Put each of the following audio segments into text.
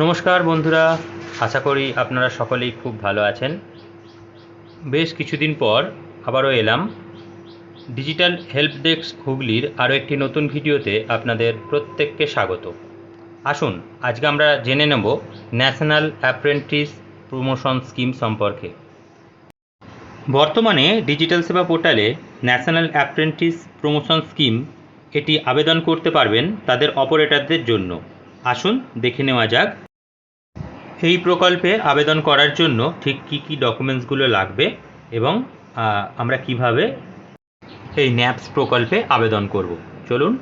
নমস্কার বন্ধুরা, আশা করি আপনারা সকলেই খুব ভালো আছেন। বেশ কিছুদিন পর আবারও এলাম ডিজিটাল হেল্প ডেস্ক হুগলির আরও একটি নতুন ভিডিওতে। আপনাদের প্রত্যেককে স্বাগত। আসুন আজকে আমরা জেনে নেব ন্যাশনাল অ্যাপ্রেন্টিস প্রমোশন স্কিম সম্পর্কে। বর্তমানে ডিজিটাল সেবা পোর্টালে ন্যাশনাল অ্যাপ্রেন্টিস প্রমোশন স্কিম এটি আবেদন করতে পারবেন তাদের অপারেটরদের জন্য। আসুন দেখে নেওয়া যাক এই প্রকল্পে আবেদন করার জন্য ঠিক কী কী ডকুমেন্টসগুলো লাগবে এবং আমরা কিভাবে এই ন্যাপস প্রকল্পে আবেদন করব। চলুন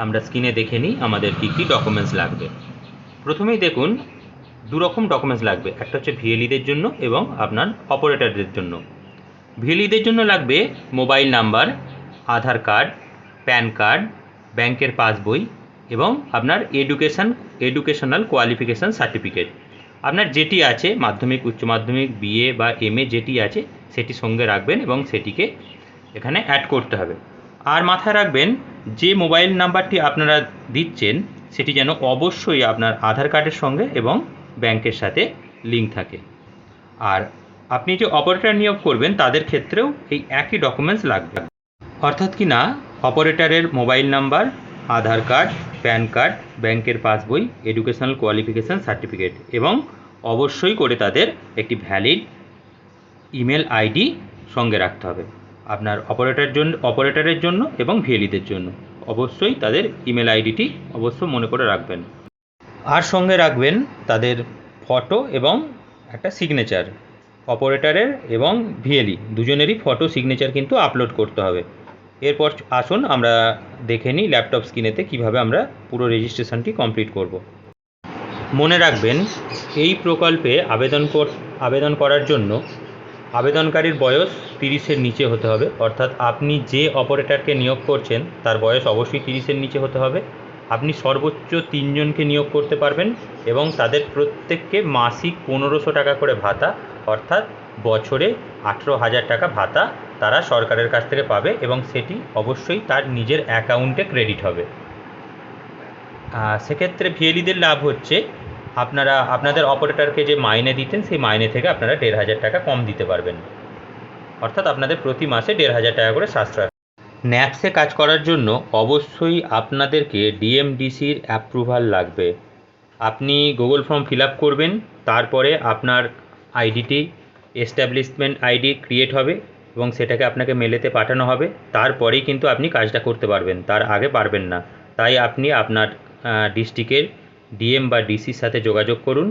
আমরা স্ক্রিনে দেখে নিই আমাদের কী কী ডকুমেন্টস লাগবে। প্রথমেই দেখুন দুরকম ডকুমেন্টস লাগবে, একটা হচ্ছে ভিএলইদের জন্য এবং আপনার অপারেটরদের জন্য। ভিএলইদের জন্য লাগবে মোবাইল নাম্বার, আধার কার্ড, প্যান কার্ড, ব্যাংকের পাসবই এবং আপনার এডুকেশনাল কোয়ালিফিকেশান সার্টিফিকেট। আপনার যেটি আছে মাধ্যমিক, উচ্চ মাধ্যমিক, বিএ বা এমএ যেটি আছে সেটি সঙ্গে রাখবেন এবং সেটিকে এখানে অ্যাড করতে হবে। আর মাথায় রাখবেন যে মোবাইল নাম্বারটি আপনারা দিচ্ছেন সেটি যেন অবশ্যই আপনার আধার কার্ডের সঙ্গে এবং ব্যাংকের সাথে লিঙ্ক থাকে। আর আপনি যে অপারেটর নিয়োগ করবেন তাদের ক্ষেত্রেও এই একই ডকুমেন্টস লাগবে, অর্থাৎ কি না অপারেটরের মোবাইল নাম্বার, আধার কার্ড, প্যান কার্ড, ব্যাংকের পাসবই, এডুকেশনাল কোয়ালিফিকেশান সার্টিফিকেট এবং অবশ্যই করে তাদের একটি ভ্যালিড ইমেল আইডি সঙ্গে রাখতে হবে। আপনার অপারেটরের জন্য এবং ভিএলইদের জন্য অবশ্যই তাদের ইমেল আইডিটি অবশ্য মনে করে রাখবেন। আর সঙ্গে রাখবেন তাদের ফটো এবং একটা সিগনেচার। অপারেটরের এবং ভিএলই দুজনেরই ফটো সিগনেচার কিন্তু আপলোড করতে হবে। এরপর আসুন আমরা দেখে নিই ল্যাপটপ স্ক্রিনেতে কীভাবে আমরা পুরো রেজিস্ট্রেশনটি কমপ্লিট করব। মনে রাখবেন এই প্রকল্পে আবেদন করার জন্য আবেদনকারীর বয়স 30-এর নিচে হতে হবে, অর্থাৎ আপনি যে অপারেটরকে নিয়োগ করছেন তার বয়স অবশ্যই 30-এর নিচে হতে হবে। আপনি সর্বোচ্চ 3 জনকে নিয়োগ করতে পারবেন এবং তাদের প্রত্যেককে মাসিক 1500 টাকা করে ভাতা, অর্থাৎ বছরে 18,000 টাকা ভাতা তারা সরকারের কাছ থেকে পাবে এবং সেটি অবশ্যই তার নিজের অ্যাকাউন্টে ক্রেডিট হবে। সেক্ষেত্রে ভিএলইদের লাভ হচ্ছে আপনারা আপনাদের অপারেটরকে যে মাইনে দিতেন সেই মাইনে থেকে আপনারা 1,500 টাকা কম দিতে পারবেন, অর্থাৎ আপনাদের প্রতি মাসে 1,500 টাকা করে সাশ্রয়। ন্যাপসে কাজ করার জন্য অবশ্যই আপনাদেরকে ডিএমডিসির অ্যাপ্রুভাল লাগবে। আপনি গুগল ফর্ম ফিল আপ করবেন, তারপরে আপনার আইডিটি এস্টাবলিশমেন্ট আইডি ক্রিয়েট হবে এবং সেটাকে আপনাকে মেলেতে পাঠানো হবে। তারপরেই কিন্তু আপনি কাজটা করতে পারবেন, তার আগে পারবেন না। তাই আপনি আপনার ডিস্ট্রিক্টের ডিএম বা ডিসির সাথে যোগাযোগ করুন,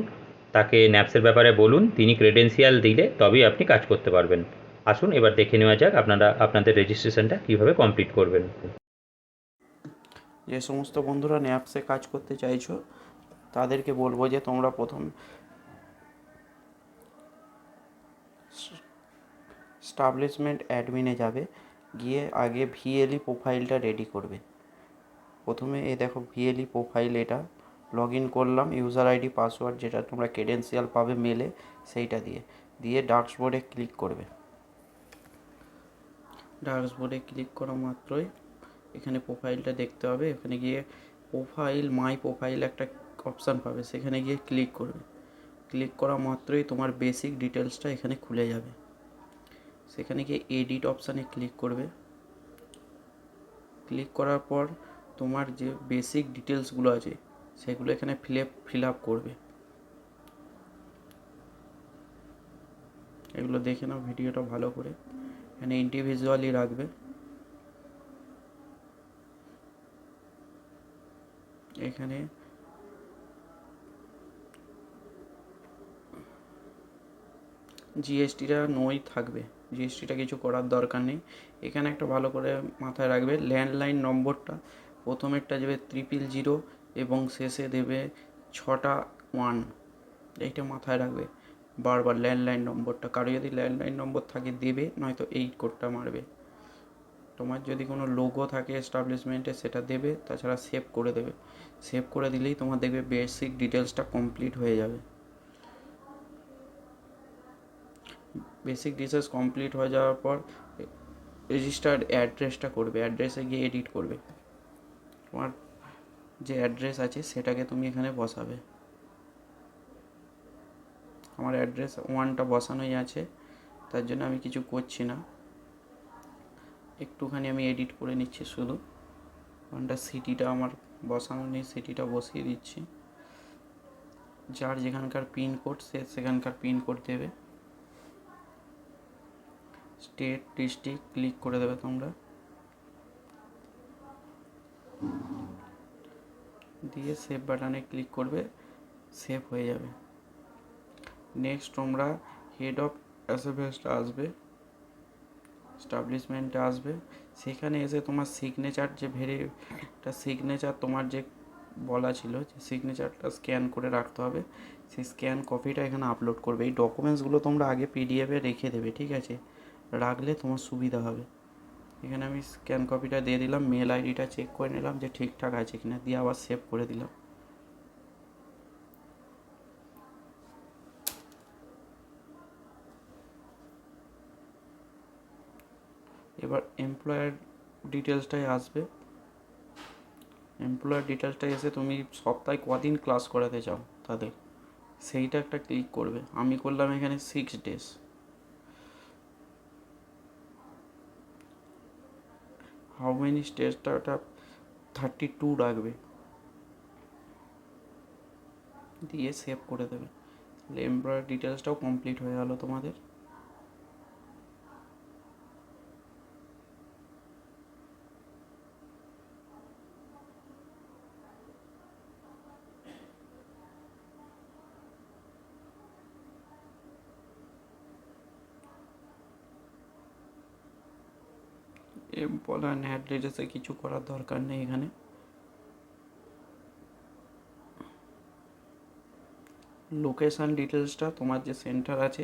তাকে ন্যাপসের ব্যাপারে বলুন, তিনি ক্রেডেন্সিয়াল দিলে তবেই আপনি কাজ করতে পারবেন। আসুন এবার দেখে নেওয়া যাক আপনাদের রেজিস্ট্রেশনটা কীভাবে কমপ্লিট করবেন। যে সমস্ত বন্ধুরা ন্যাপসে কাজ করতে চাইছো তাদেরকে বলবো যে তোমরা প্রথম স্টাবলিশমেন্ট অ্যাডমিনে যাবে, গিয়ে আগে ভিএলই প্রোফাইলটা রেডি করবে। প্রথমে দেখো ভিএলই প্রোফাইল, এটা লগ ইন করলাম, ইউজার আইডি পাসওয়ার্ড যেটা তোমরা ক্রেডেন্সিয়াল পাবে মেলে সেইটা দিয়ে ড্যাশবোর্ডে ক্লিক করবে। ড্যাশবোর্ডে ক্লিক করা মাত্রই এখানে প্রোফাইলটা দেখতে হবে। এখানে গিয়ে মাই প্রোফাইল একটা অপশান পাবে, সেখানে গিয়ে ক্লিক করবে। ক্লিক করা মাত্রই তোমার বেসিক ডিটেলসটা এখানে খুলে যাবে। সেখানে গিয়ে এডিট অপশানে ক্লিক করবে। ক্লিক করার পর তোমার যে বেসিক ডিটেলসগুলো আছে সেগুলো এখানে ফিল আপ করবে। এগুলো দেখে নাও ভিডিওটা ভালো করে। এখানে ইন্ডিভিজুয়ালি রাখবে। এখানে জিএসটিটা নই থাকবে, জিএসটিটা কিছু করার দরকার নেই। এখানে একটা ভালো করে মাথায় রাখবে, ল্যান্ডলাইন নম্বরটা প্রথমেরটা দেবে 000 এবং শেষে দেবে 6টা 1, এইটা মাথায় রাখবে বারবার। ল্যান্ডলাইন নম্বরটা কারো যদি ল্যান্ডলাইন নম্বর থাকে দেবে, নয়তো এই কোডটা মারবে। তোমার যদি কোনো লোগো থাকে এস্টাবলিশমেন্টে সেটা দেবে, তাছাড়া সেভ করে দেবে। সেভ করে দিলেই তোমার দেখবে বেসিক ডিটেলসটা কমপ্লিট হয়ে যাবে। বেসিক ডিটেলস কমপ্লিট হয়ে যাওয়ার পর রেজিস্টার্ড অ্যাড্রেসটা করবে, অ্যাড্রেসে গিয়ে এডিট করবে। তোমার যে অ্যাড্রেস আছে সেটাকে তুমি এখানে বসাবে। আমার অ্যাড্রেস 1টা বসানোই আছে, তার জন্য আমি কিছু করছি না। একটুখানি আমি এডিট করে নিচ্ছি শুধু। 1টা সিটিটা আমার বসানো নেই, সিটিটা বসিয়ে দিচ্ছি। যার যেখানকার পিনকোড সে সেখানকার পিনকোড দেবে। স্টেট ডিস্ট্রিক্ট ক্লিক করে দেবে তোমরা, দিয়ে সেভ বাটনে ক্লিক করবে, সেভ হয়ে যাবে। নেক্সট তোমরা হেড অফ অ্যাসেভেস্টে আসবে, এস্টাবলিশমেন্টে আসবে। সেখানে এসে তোমার সিগনেচার যে একটা সিগনেচার তোমার যে বলা ছিল যে সিগনেচারটা স্ক্যান করে রাখতে হবে, সেই স্ক্যান কপিটা এখানে আপলোড করবে। এই ডকুমেন্টসগুলো তোমরা আগে পিডিএফে রেখে দেবে, ঠিক আছে? রাখলে তোমার সুবিধা হবে। এখানে আমি স্ক্যান কপিটা দিয়ে দিলাম, মেল আইডিটা চেক করে নিলাম যে ঠিকঠাক আছে কিনা, দিয়ে আবার সেভ করে দিলাম। এবার এমপ্লয়ার ডিটেলসটাই আসবে। এমপ্লয়ার ডিটেলসটা এসে তুমি সপ্তাহে কদিন ক্লাস করাতে চাও তাদের, সেইটা একটা ক্লিক করবে। আমি করলাম এখানে 6 days। হাউ মেনি স্টেজটা ওটা 32 রাখবে, দিয়ে সেভ করে দেবে। তাহলে এমপ্লয়ার ডিটেলসটাও কমপ্লিট হয়ে গেল তোমাদের। এমপ্লয়ার অ্যাড্রেসে কিছু করার দরকার নেই এখানে। লোকেশান ডিটেলসটা তোমার যে সেন্টার আছে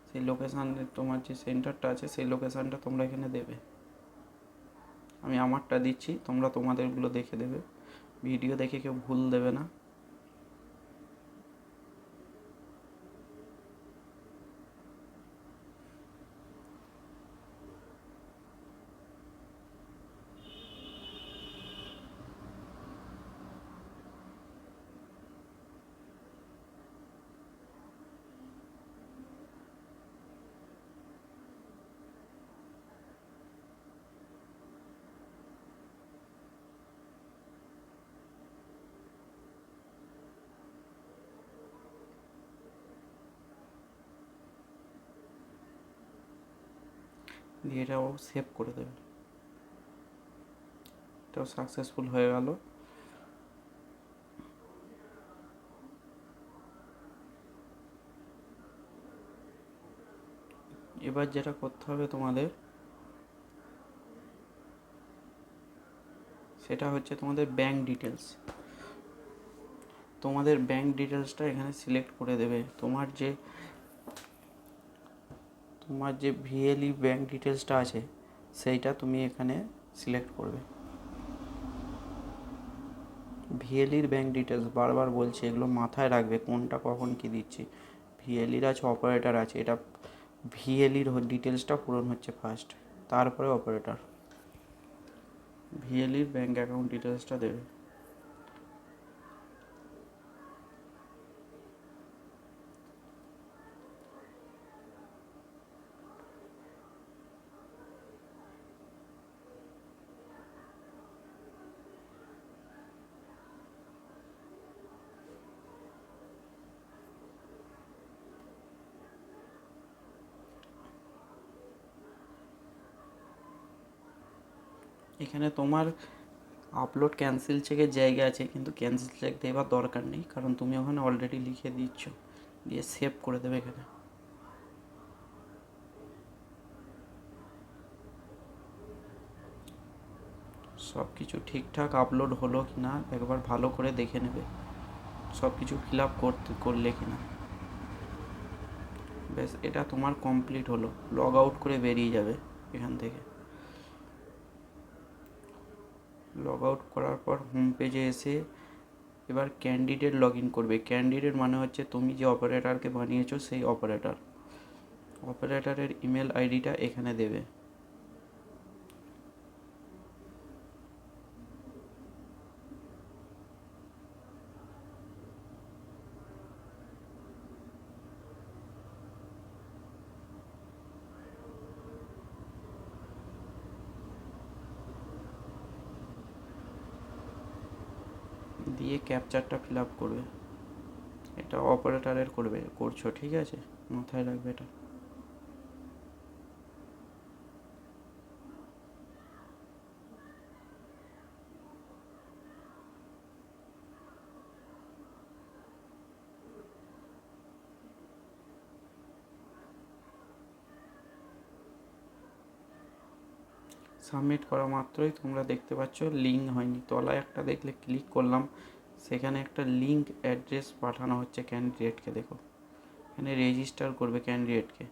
সেই লোকেশানে, তোমার যে সেন্টারটা আছে সেই লোকেশানটা তোমরা এখানে দেবে। আমি আমারটা দিচ্ছি, তোমরা তোমাদেরগুলো দেখে দেবে, ভিডিও দেখে কেউ ভুল দেবে না। দিয়ে এটাও সেভ করে দেবে। এটাও সাকসেসফুল হয়ে গেল। এবার যেটা করতে হবে তোমাদের, সেটা হচ্ছে তোমাদের ব্যাঙ্ক ডিটেলস। তোমাদের ব্যাঙ্ক ডিটেলসটা এখানে সিলেক্ট করে দেবে। তোমার যে ভিএলই ব্যাঙ্ক ডিটেলসটা আছে সেইটা তুমি এখানে সিলেক্ট করবে। ভিএলইর ব্যাঙ্ক ডিটেলস, বারবার বলছি এগুলো মাথায় রাখবে, কোনটা কখন কি দিচ্ছি। ভিএলইর আছে, অপারেটর আছে, এটা ভিএলইর ডিটেলসটা পূরণ হচ্ছে ফার্স্ট, তারপরে অপারেটর। ভিএলইর ব্যাঙ্ক অ্যাকাউন্ট ডিটেলসটা দেবে। এখানে তোমার আপলোড ক্যান্সেল চেকের জায়গা আছে, কিন্তু ক্যান্সেল চেক দেওয়ার দরকার নেই, কারণ তুমি ওখানে অলরেডি লিখে দিচ্ছ। দিয়ে সেভ করে দেবে এখানে। সব কিছু ঠিকঠাক আপলোড হলো কি না একবার ভালো করে দেখে নেবে, সব কিছু ফিল আপ করলে কি না। ব্যাস, এটা তোমার কমপ্লিট হলো। লগ আউট করে বেরিয়ে যাবে এখান থেকে। লগ আউট করার পর হোম পেজে এসে এবার ক্যান্ডিডেট লগ ইন করবে। ক্যান্ডিডেট মানে হচ্ছে তুমি যে অপারেটরকে বানিয়েছো সেই অপারেটর। অপারেটরের ইমেল আইডিটা এখানে দেবে। দিয়ে ক্যাপচারটা ফিল আপ করবে। এটা অপারেটরের করছো, ঠিক আছে, মাথায় রাখবে এটা। সাবমিট করা মাত্রই তোমরা দেখতে পাচ্ছ লিঙ্ক হয়নি, তলায় একটা দেখলে ক্লিক করলাম, সেখানে একটা লিঙ্ক অ্যাড্রেস পাঠানো হচ্ছে ক্যান্ডিডেটকে। দেখো এখানে রেজিস্টার করবে ক্যান্ডিডেটকে,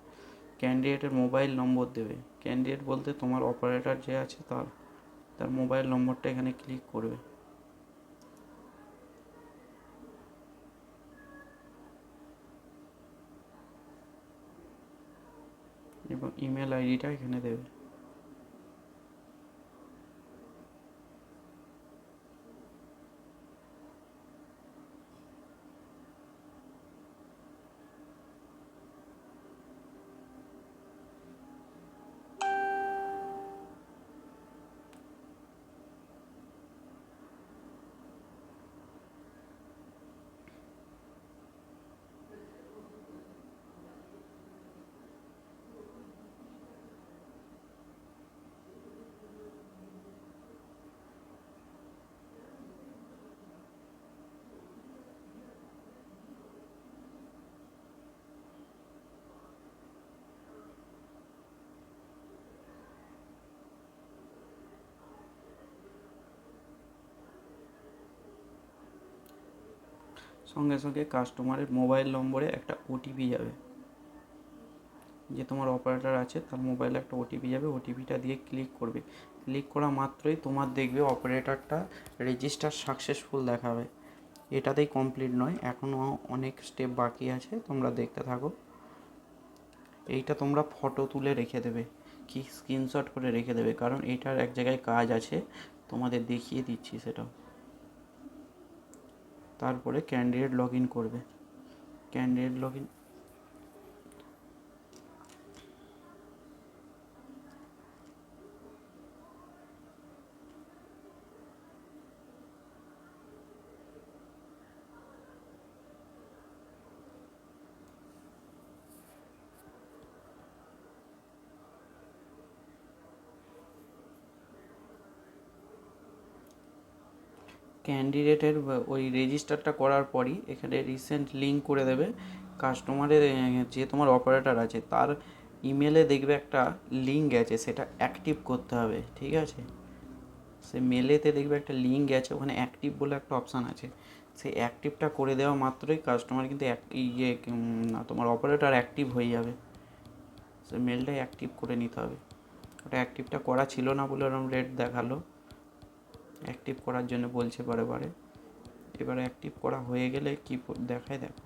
ক্যান্ডিডেটের মোবাইল নম্বর দেবে। ক্যান্ডিডেট বলতে তোমার অপারেটর যে আছে তার মোবাইল নম্বরটা এখানে ক্লিক করবে এবং ইমেল আইডিটা এখানে দেবে। সঙ্গে সঙ্গে কাস্টমারের মোবাইল নম্বরে একটা ওটিপি যাবে, যে তোমার অপারেটর আছে তার মোবাইলে একটা ওটিপি যাবে, ওটিপিটা দিয়ে ক্লিক করবে। ক্লিক করা মাত্রই তোমার দেখবে অপারেটরটা রেজিস্টার সাকসেসফুল দেখাবে। এটাতেই কমপ্লিট নয়, এখনও অনেক স্টেপ বাকি আছে, তোমরা দেখতে থাকো। এইটা তোমরা ফটো তুলে রেখে দেবে, কি স্ক্রিনশট করে রেখে দেবে, কারণ এটার এক জায়গায় কাজ আছে, তোমাদের দেখিয়ে দিচ্ছি সেটাও। তারপরে ক্যান্ডিডেট লগ ইন করবে। ক্যান্ডিডেট লগ ইন ক্যান্ডিডেটের ওই রেজিস্টারটা করার পরই এখানে রিসেন্ট লিঙ্ক করে দেবে। কাস্টমারের যে তোমার অপারেটর আছে তার ইমেলে দেখবে একটা লিঙ্ক গেছে, সেটা অ্যাক্টিভ করতে হবে, ঠিক আছে। সে মেলেতে দেখবে একটা লিঙ্ক গেছে, ওখানে অ্যাক্টিভ বলে একটা অপশান আছে, সেই অ্যাক্টিভটা করে দেওয়া মাত্রই কাস্টমার কিন্তু তোমার অপারেটর অ্যাক্টিভ হয়ে যাবে। সে মেলটাই অ্যাক্টিভ করে নিতে হবে। ওটা অ্যাক্টিভটা করা ছিল না বলে ওরকম রেড দেখালো, অ্যাক্টিভ করার জন্য বলছে বারে বারে। এবারে অ্যাক্টিভ করা হয়ে গেলে কি দেখায় দেখো।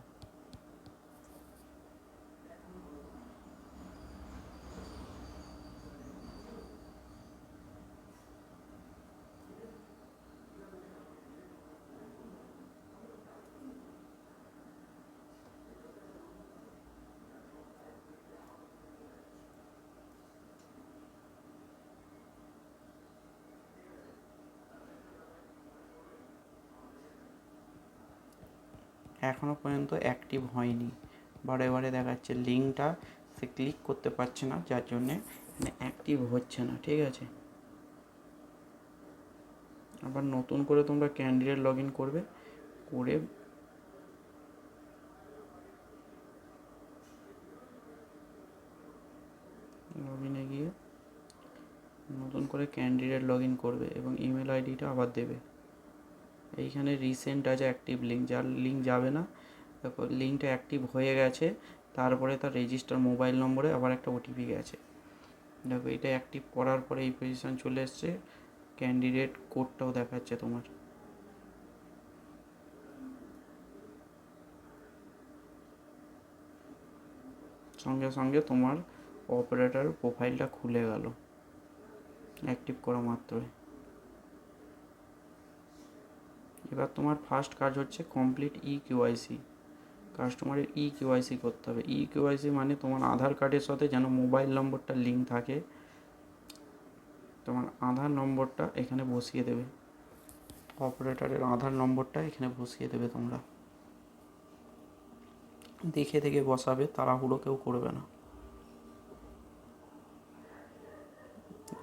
এখনও পর্যন্ত অ্যাক্টিভ হয়নি, বারে বারে দেখাচ্ছে লিঙ্কটা সে ক্লিক করতে পারছে না, যার জন্যে অ্যাক্টিভ হচ্ছে না, ঠিক আছে। আবার নতুন করে তোমরা ক্যান্ডিডেট লগ ইন করবে, করে লগ ইনে গিয়ে নতুন করে ক্যান্ডিডেট লগ ইন করবে এবং ইমেল আইডিটা আবার দেবে। এইখানে রিসেন্ট আছে অ্যাক্টিভ লিঙ্ক, যার লিঙ্ক যাবে না, দেখো লিঙ্কটা অ্যাক্টিভ হয়ে গেছে, তারপরে তার রেজিস্টার মোবাইল নম্বরে আবার একটা ওটিপি গেছে। দেখো এটা অ্যাক্টিভ করার পরে এই পজিশন চলে এসছে, ক্যান্ডিডেট কোডটাও দেখাচ্ছে তোমার। সঙ্গে সঙ্গে তোমার অপারেটর প্রোফাইলটা খুলে গেল অ্যাক্টিভ করা মাত্রই। এবার তোমার ফার্স্ট কাজ হচ্ছে কমপ্লিট ইকিউআইসি। কাস্টমারের ইকিউআইসি করতে হবে। ইকিউআইসি মানে তোমার আধার কার্ডের সাথে যেন মোবাইল নম্বরটা লিঙ্ক থাকে, তোমার আধার নম্বরটা এখানে বসিয়ে দেবে। অপারেটরের আধার নম্বরটা এখানে বসিয়ে দেবে তোমরা। দেখে দেখে বসাবে, তাড়াহুড়ো কেউ করবে না।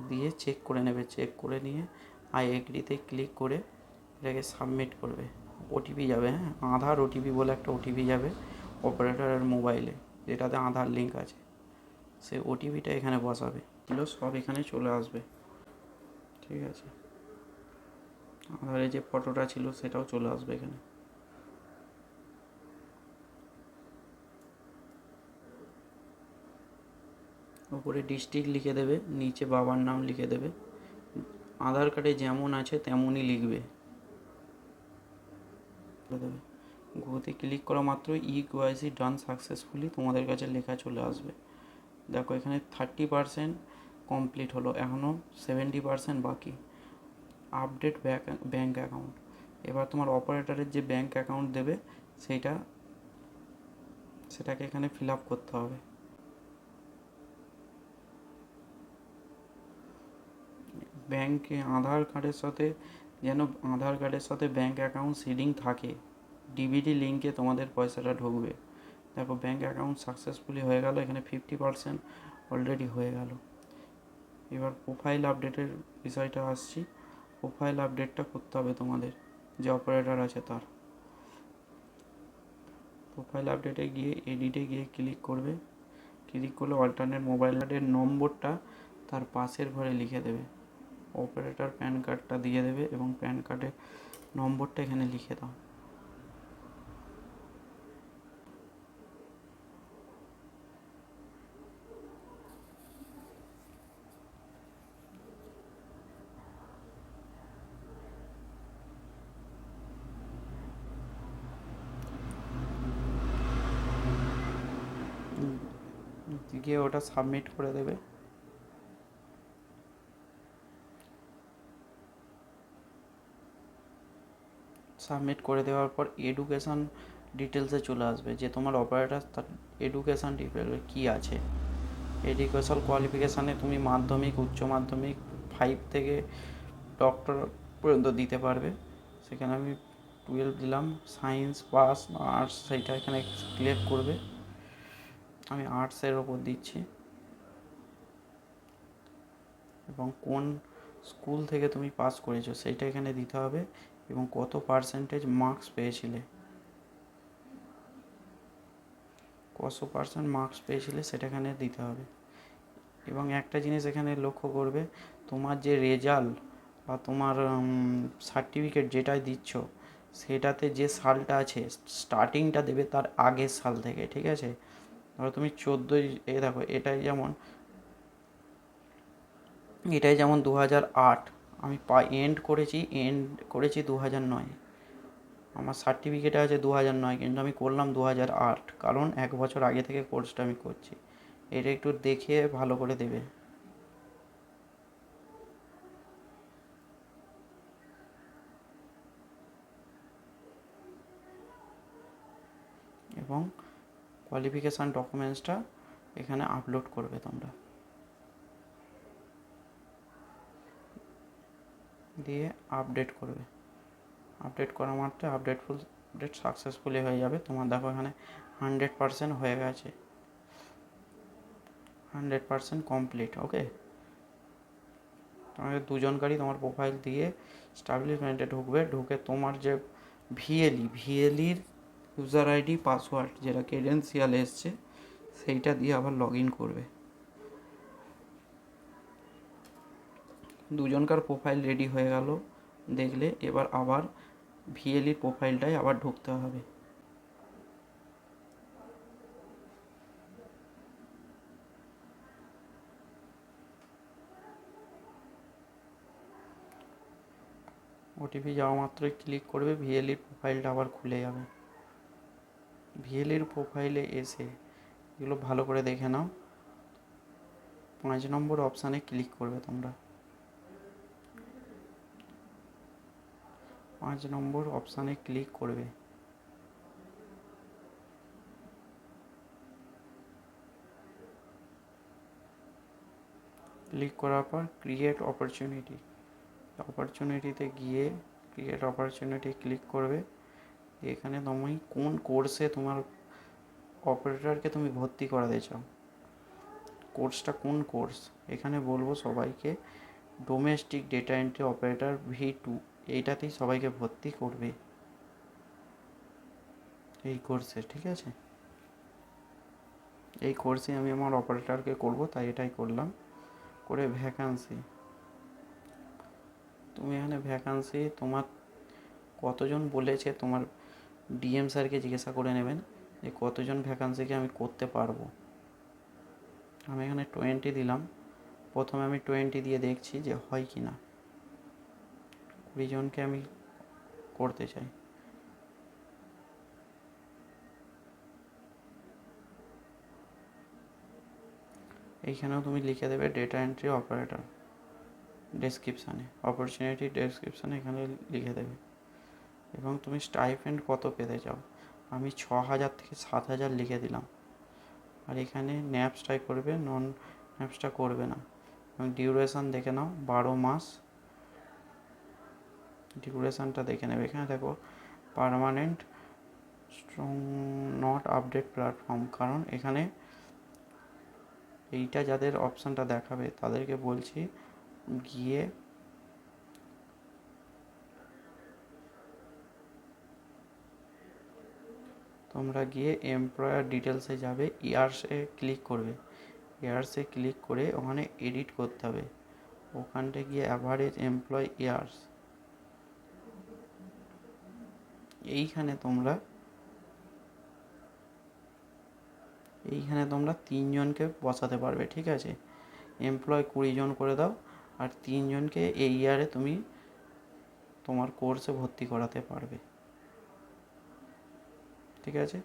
দিয়ে চেক করে নেবে, চেক করে নিয়ে আই এগ্রিতে ক্লিক করে এটাকে সাবমিট করবে। ওটিপি যাবে, হ্যাঁ, আধার ওটিপি বলে একটা ওটিপি যাবে অপারেটরের মোবাইলে, যেটাতে আধার লিঙ্ক আছে। সেই ওটিপিটা এখানে বসাবে, এগুলো সব এখানে চলে আসবে। ঠিক আছে, আধারে যে ফটোটা ছিল সেটাও চলে আসবে এখানে। ওপরে ডিস্ট্রিক্ট লিখে দেবে, নিচে বাবার নাম লিখে দেবে, আধার কার্ডে যেমন আছে তেমনই লিখবে। দেবে গোতে ক্লিক করা মাত্র ইকেওয়াইসি ডান সাকসেসফুলি তোমাদের কাছে লেখা চলে আসবে। দেখো এখানে 30% কমপ্লিট হলো, এখনও 70% বাকি। আপডেট ব্যাঙ্ক অ্যাকাউন্ট, এবার তোমার অপারেটরের যে ব্যাঙ্ক অ্যাকাউন্ট দেবে সেটাকে এখানে ফিল আপ করতে হবে। ব্যাঙ্কে আধার কার্ডের সাথে ব্যাঙ্ক অ্যাকাউন্ট সিডিং থাকে, ডিবিটি লিঙ্কে তোমাদের পয়সাটা ঢুকবে। দেখো ব্যাঙ্ক অ্যাকাউন্ট সাকসেসফুলি হয়ে গেল, এখানে 50% অলরেডি হয়ে গেল। এবার প্রোফাইল আপডেটের বিষয়টা আসছি। প্রোফাইল আপডেটটা করতে হবে তোমাদের, যে অপারেটর আছে তার। প্রোফাইল আপডেটে গিয়ে এডিটে গিয়ে ক্লিক করবে, ক্লিক করলে অল্টারনেট মোবাইল কার্ডের নম্বরটা তার পাশের ঘরে লিখে দেবে। অপারেটর প্যান কার্ডটা দিয়ে দেবে এবং প্যান কার্ডের নম্বরটা এখানে লিখে দাও। গিয়ে ওটা সাবমিট করে দেবে। সাবমিট করে দেওয়ার পর এডুকেশান ডিটেলসে চলে আসবে, যে তোমার অপারেটর তার এডুকেশান ডিটেল কী আছে। এডুকেশান কোয়ালিফিকেশানে তুমি মাধ্যমিক, উচ্চ মাধ্যমিক 5 থেকে ডক্টর পর্যন্ত দিতে পারবে। সেখানে আমি 12 দিলাম, সায়েন্স পাস আর্টস সেইটা এখানে সিলেক্ট করবে। আমি আর্টসের ওপর দিচ্ছি, এবং কোন স্কুল থেকে তুমি পাস করেছো সেইটা এখানে দিতে হবে, এবং কত পার্সেন্টেজ মার্কস পেয়েছিলে, সেটা এখানে দিতে হবে। এবং একটা জিনিস এখানে লক্ষ্য করবে, তোমার যে রেজাল্ট বা তোমার সার্টিফিকেট যেটাই দিচ্ছ সেটাতে যে সালটা আছে স্টার্টিংটা দেবে তার আগের সাল থেকে। ঠিক আছে, ধরো তুমি 14, দেখো এটাই যেমন 2008, আমি এন্ড করেছি 2009। আমার সার্টিফিকেটে আছে 2009, কিন্তু আমি করলাম 2008, কারণ 1 বছর আগে থেকে কোর্সটা আমি করছি। এটা একটু দেখে ভালো করে দেবে। এবং কোয়ালিফিকেশান ডকুমেন্টসটা এখানে আপলোড করবে তোমরা, দিয়ে আপডেট করবে। আপডেট করা মাত্র আপডেট সাকসেসফুলি হয়ে যাবে। তোমার দেখো এখানে 100% হয়ে গেছে, 100% কমপ্লিট। ওকে, তোমাদের দুজনকারই তোমার প্রোফাইল দিয়ে স্টাবলিশমেন্টে ঢুকবে, ঢুকে তোমার যে ভিএলির ইউজার আইডি পাসওয়ার্ড যেটা ক্রেডেন্সিয়াল এসছে সেইটা দিয়ে আবার লগ ইন করবে। দুজনকার প্রোফাইল রেডি হয়ে গেল দেখলে, এবার আবার ভিএলির প্রোফাইলটাই আবার ঢুকতে হবে। ওটিপি যাওয়া মাত্রই ক্লিক করবে, ভিএলির প্রোফাইলটা আবার খুলে যাবে। ভিএলির প্রোফাইলে এসে এগুলো ভালো করে দেখে নাও। 5 নম্বর অপশানে ক্লিক করবে তোমরা। 5 নম্বর অপশানে ক্লিক করবে, ক্লিক করার পর ক্রিয়েট অপরচুনিটিতে গিয়ে ক্রিয়েট অপরচুনিটি ক্লিক করবে। এখানে তুমি কোন কোর্সে তোমার অপারেটরকে তুমি ভর্তি করাতে চাও, কোর্সটা কোন কোর্স, এখানে বলবো সবাইকে domestic data entry operator V2, এইটাতেই সবাইকে ভর্তি করবে এই কোর্সে। ঠিক আছে, এই কোর্সে আমি আমার অপারেটরকে করব, তাই এটাই করলাম। করে ভ্যাকান্সি, তুমি এখানে ভ্যাকান্সি তোমার কতজন বলেছে তোমার ডিএম স্যারকে জিজ্ঞাসা করে নেবেন যে কতজন ভ্যাকান্সিকে আমি করতে পারবো। আমি এখানে 20 দিলাম। প্রথমে আমি 20 দিয়ে দেখছি যে হয় কি না। 20 জনকে আমি করতে চাই। এইখানেও তুমি লিখে দেবে ডেটা এন্ট্রি অপারেটর ডেসক্রিপশানে, অপরচুনিটি ডেসক্রিপশানে এখানে লিখে দেবে, এবং তুমি স্টাইপেন্ড কত পেতে চাও। আমি 6,000 থেকে 7,000 লিখে দিলাম। আর এখানে ন্যাপসটাই করবে, নন ন্যাপসটা করবে না। এবং ডিউরেশান দেখে নাও 12 মাস, ডিউরেশানটা দেখে নেবে। এখানে দেখো permanent strong not update platform, কারণ এখানে এইটা যাদের অপশানটা দেখাবে তাদেরকে বলছি গিয়ে তোমরা গিয়ে এমপ্লয়ার ডিটেলসে যাবে, ইয়ার্সে ক্লিক করবে। ইয়ার্সে ক্লিক করে ওখানে এডিট করতে হবে। ওখানটা গিয়ে অ্যাভারেজ এমপ্লয় ইয়ার্স, এইখানে তোমরা 3 জনকে বসাতে পারবে। ঠিক আছে, এমপ্লয় 20 জন করে দাও, আর 3 জনকে এই ইয়ারে তুমি তোমার কোর্সে ভর্তি করাতে পারবে। ঠিক আছে,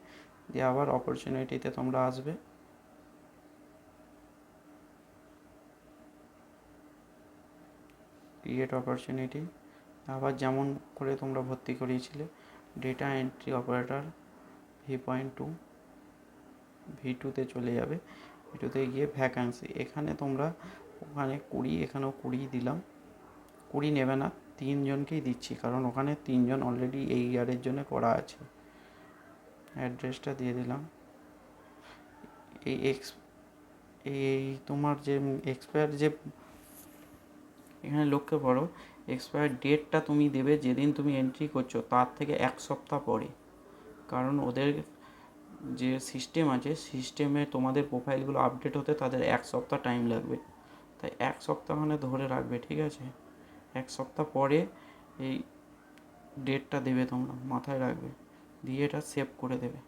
দিয়ে আবার অপরচুনিটিতে তোমরা আসবে। ক্রিয়েট অপরচুনিটি, আবার যেমন করে তোমরা ভর্তি করিয়েছিলে ডেটা এন্ট্রি অপারেটর V.2, V2তে চলে যাবে। V2তে গিয়ে ভ্যাকান্সি, এখানে তোমরা ওখানে 20, এখানেও 20 দিলাম। 20 নেবে না, 3 জনকেই দিচ্ছি, কারণ ওখানে 3 জন অলরেডি এই ইয়ারের জন্য করা আছে। অ্যাড্রেসটা দিয়ে দিলাম। এই তোমার যে এক্সপায়ার, যে এখানে লক্ষ্য করো এক্সপায়ার ডেটটা তুমি দেবে যেদিন তুমি এন্ট্রি করছো তার থেকে 1 সপ্তাহ পরে, কারণ ওদের যে সিস্টেম আছে, সিস্টেমে তোমাদের প্রোফাইলগুলো আপডেট হতে তাদের 1 সপ্তাহ টাইম লাগবে, তাই 1 সপ্তাহ মানে ধরে রাখবে। ঠিক আছে, 1 সপ্তাহ পরে এই ডেটটা দেবে, তোমরা মাথায় রাখবে, দিয়ে এটা সেভ করে দেবে।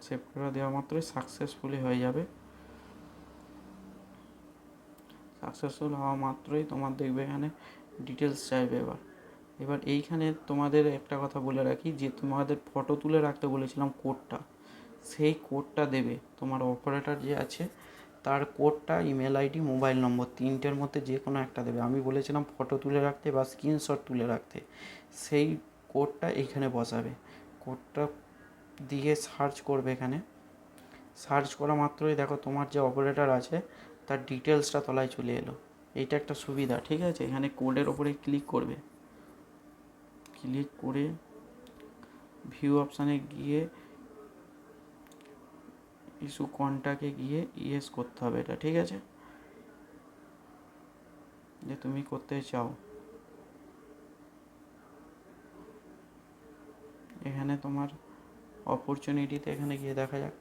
সেভ করে দেওয়া মাত্রই সাকসেসফুলি হয়ে যাবে। সাকসেসফুল হওয়া মাত্রই তোমার দেখবে এখানে ডিটেলস চাইবে। এবার এইখানে তোমাদের একটা কথা বলে রাখি, যে তোমাদের ফটো তুলে রাখতে বলেছিলাম কোডটা, সেই কোডটা দেবে তোমার অপারেটর যে আছে তার কোডটা, ইমেল আইডি, মোবাইল নম্বর, 3টের মধ্যে যে কোনো একটা দেবে। আমি বলেছিলাম ফটো তুলে রাখতে বা স্ক্রিনশট তুলে রাখতে, সেই কোডটা এইখানে বসাবে। কোডটা দিয়ে সার্চ করবে। এখানে সার্চ করা মাত্রই দেখো তোমার যে অপারেটর আছে তার ডিটেলসটা তলায় চলে এলো। এইটা একটা সুবিধা। ঠিক আছে, এখানে কোডের ওপরে ক্লিক করবে, ক্লিক করে ভিউ অপশানে গিয়ে ইস্যু কন্ট্যাক্টে গিয়ে ইয়েস করতে হবে এটা। ঠিক আছে, যে তুমি করতে চাও। এখানে তোমার অপরচুনিটিতে এখানে গিয়ে দেখা যাক।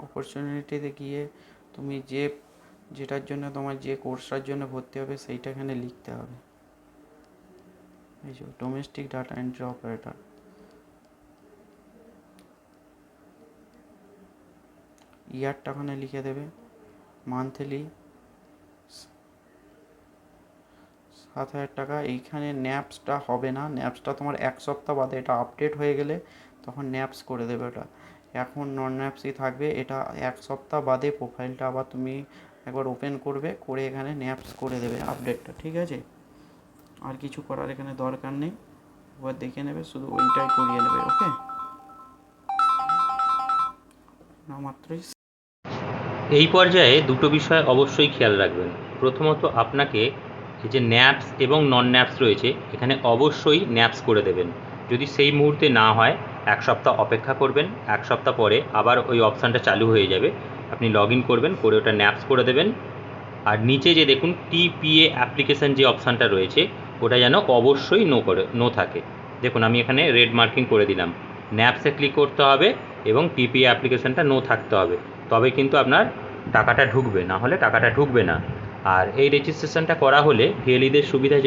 অপরচুনিটিতে গিয়ে তুমি যেটার জন্য তোমার যে কোর্সটার জন্য ভর্তি হবে সেইটা এখানে লিখতে হবে। এই যে ডোমেস্টিক ডাটা এন্ট্রি অপারেটর, ইয়ারটা ওখানে লিখে দেবে, মান্থলি 7,000 টাকা। এইখানে ন্যাপসটা হবে না, ন্যাপসটা তোমার 1 সপ্তাহ বাদে, এটা আপডেট হয়ে গেলে তখন ন্যাপস করে দেবে। ওটা এখন নন ন্যাপসই থাকবে। এটা 1 সপ্তাহ বাদে প্রোফাইলটা আবার তুমি একবার ওপেন করবে, করে এখানে ন্যাপস করে দেবে আপডেটটা। ঠিক আছে, আর কিছু করার এখানে দরকার নেই, এবার দেখে নেবে, শুধু ওইটাই করিয়ে নেবে। ওকে। নামাত্রই এই পর্যায়ে দুটো বিষয় অবশ্যই খেয়াল রাখবেন। প্রথমত আপনাকে এই যে ন্যাপস এবং নন ন্যাপস রয়েছে, এখানে অবশ্যই ন্যাপস করে দেবেন। যদি সেই মুহূর্তে না হয় 1 সপ্তাহ অপেক্ষা করবেন, 1 সপ্তাহ পরে আবার ওই অপশানটা চালু হয়ে যাবে, আপনি লগ ইন করবেন, করে ওটা ন্যাপস করে দেবেন। আর নিচে যে দেখুন টিপিএ অ্যাপ্লিকেশান যে অপশানটা রয়েছে, ওটা যেন অবশ্যই নো থাকে। দেখুন আমি এখানে রেড মার্কিং করে দিলাম। ন্যাপসে ক্লিক করতে হবে এবং টিপিএ অ্যাপ্লিকেশানটা নো থাকতে হবে, তবে কিন্তু আপনার টাকাটা ঢুকবে, না হলে টাকাটা ঢুকবে না। আর এই রেজিস্ট্রেশনটা করা হলে ভিএলইদের সুবিধা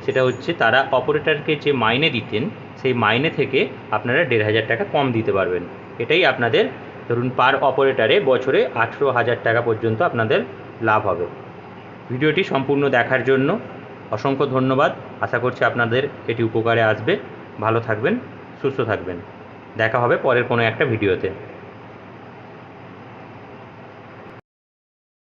সেটা হচ্ছে তারা অপারেটরকে যে মাইনে দিতেন, সেই মাইনে থেকে আপনারা 1500 টাকা কম দিতে পারবেন। এটাই আপনাদের ধরুন পার অপারেটারে বছরে 18,000 টাকা পর্যন্ত আপনাদের লাভ হবে। ভিডিওটি সম্পূর্ণ দেখার জন্য অসংখ্য ধন্যবাদ। আশা করছি আপনাদের এটি উপকারে আসবে। ভালো থাকবেন, সুস্থ থাকবেন। দেখা হবে পরের কোনো একটা ভিডিওতে।